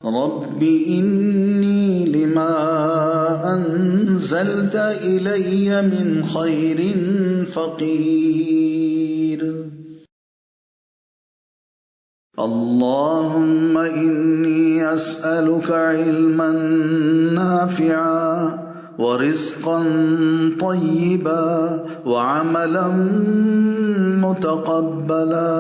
رب إني لما أنزلت إلي من خير فقير اللهم إني أسألك علما نافعا ورزقا طيبا وعملا متقبلا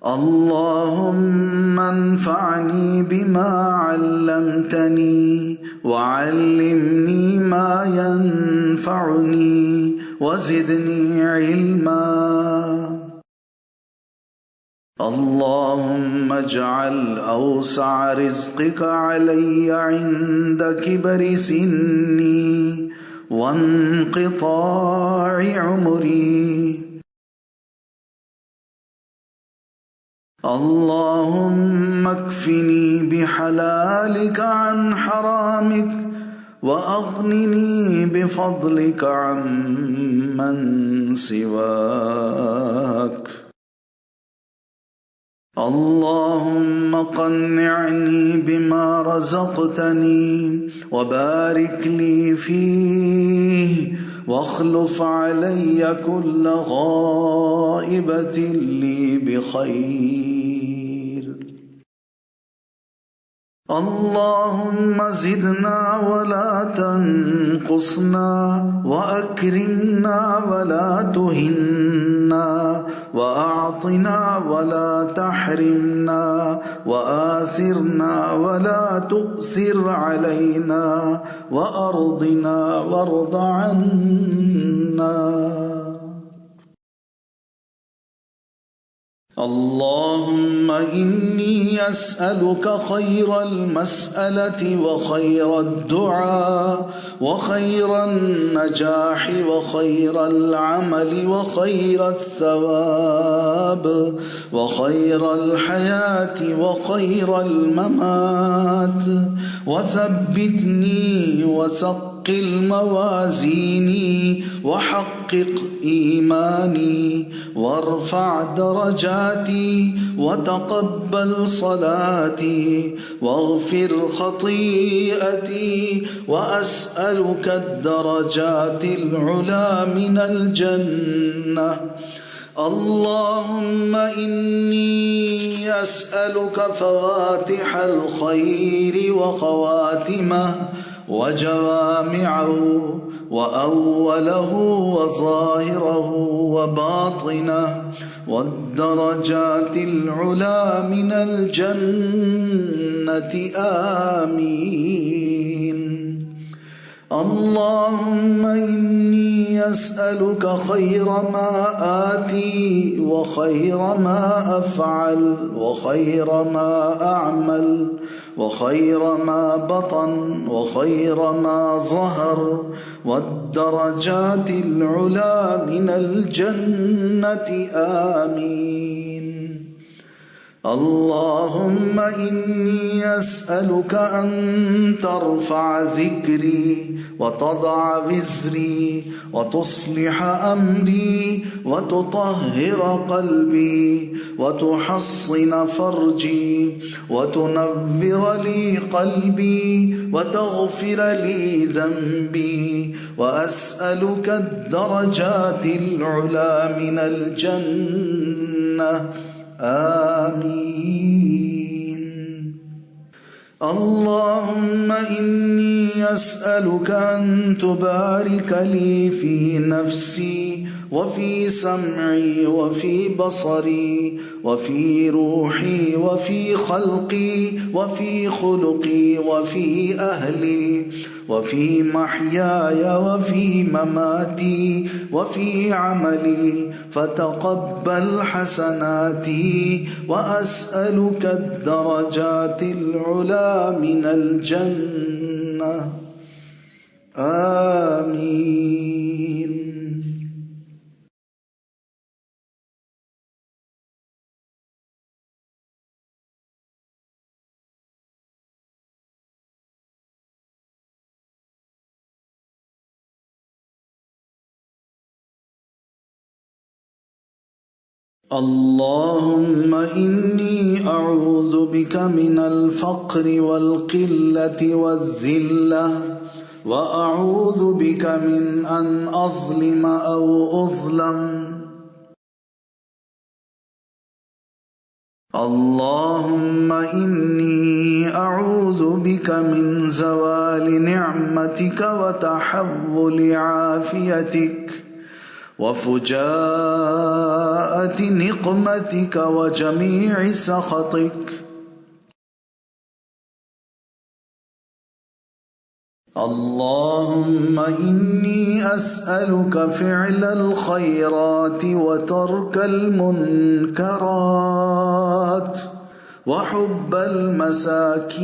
اللهم انفعني بما علمتني وعلمني ما ينفعني وزدني علما اللهم اجعل أوسع رزقك علي عند كبر سني وانقطاع عمري اللهم اكفني بحلالك عن حرامك وأغنني بفضلك عمن سواك اللهم قنعني بما رزقتني وبارك لي فيه واخلف علي كل غائبة لي بخير اللهم زدنا ولا تنقصنا وأكرمنا ولا تهنا وأعطنا ولا تحرمنا وآثرنا ولا تؤثر علينا وأرضنا وارض عنا اللهم إني أسألك خير المسألة وخير الدعاء وخير النجاح وخير العمل وخير الثواب وخير الحياة وخير الممات وثبتني وثقل موازيني وحقق إيماني وارفع درجاتي وتقبل صلاتي واغفر خطيئتي وأسألك الدرجات العلى من الجنة اللهم إني أسألك فواتح الخير وخواتمه وجوامعه وأوله وظاهره وباطنه والدرجات العلى من الجنة آمين اللهم إني أسألك خير ما آتي وخير ما أفعل وخير ما أعمل وخير ما بطن وخير ما ظهر والدرجات العلى من الجنة آمين اللهم إني أسألك أن ترفع ذكري وتضع وزري وتصلح أمري وتطهر قلبي وتحصن فرجي وتنور لي قلبي وتغفر لي ذنبي وأسألك الدرجات العلى من الجنة آمين اللهم إني أسألك أن تبارك لي في نفسي وفي سمعي وفي بصري وفي روحي وفي خلقي وفي خلقي وفي أهلي وفي محياي وفي مماتي وفي عملي فتقبل حسناتي وأسألك الدرجات العلى من الجنة آمين اللهم إني أعوذ بك من الفقر والقلة والذلة وأعوذ بك من أن أظلم أو أظلم. اللهم إني أعوذ بك من زوال نعمتك وتحول عافيتك وفجاءة نقمتك وجميع سخطك. اللهم إني أسألك فعل الخيرات وترك المنكرات وحب المساكين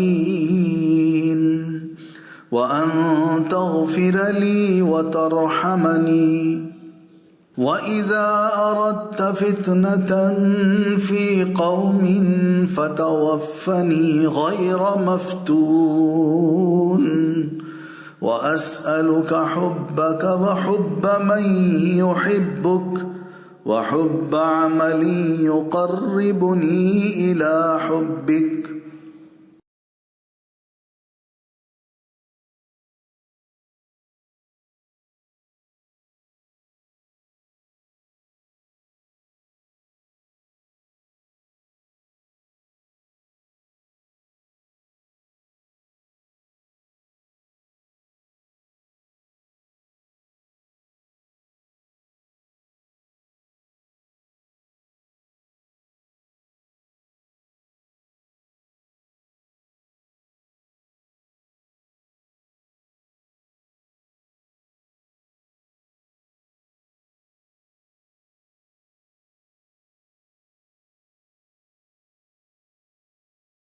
وأن تغفر لي وترحمني. وإذا أردت فتنة في قوم فتوفني غير مفتون. وأسألك حبك وحب من يحبك وحب عمل يقربني إلى حبك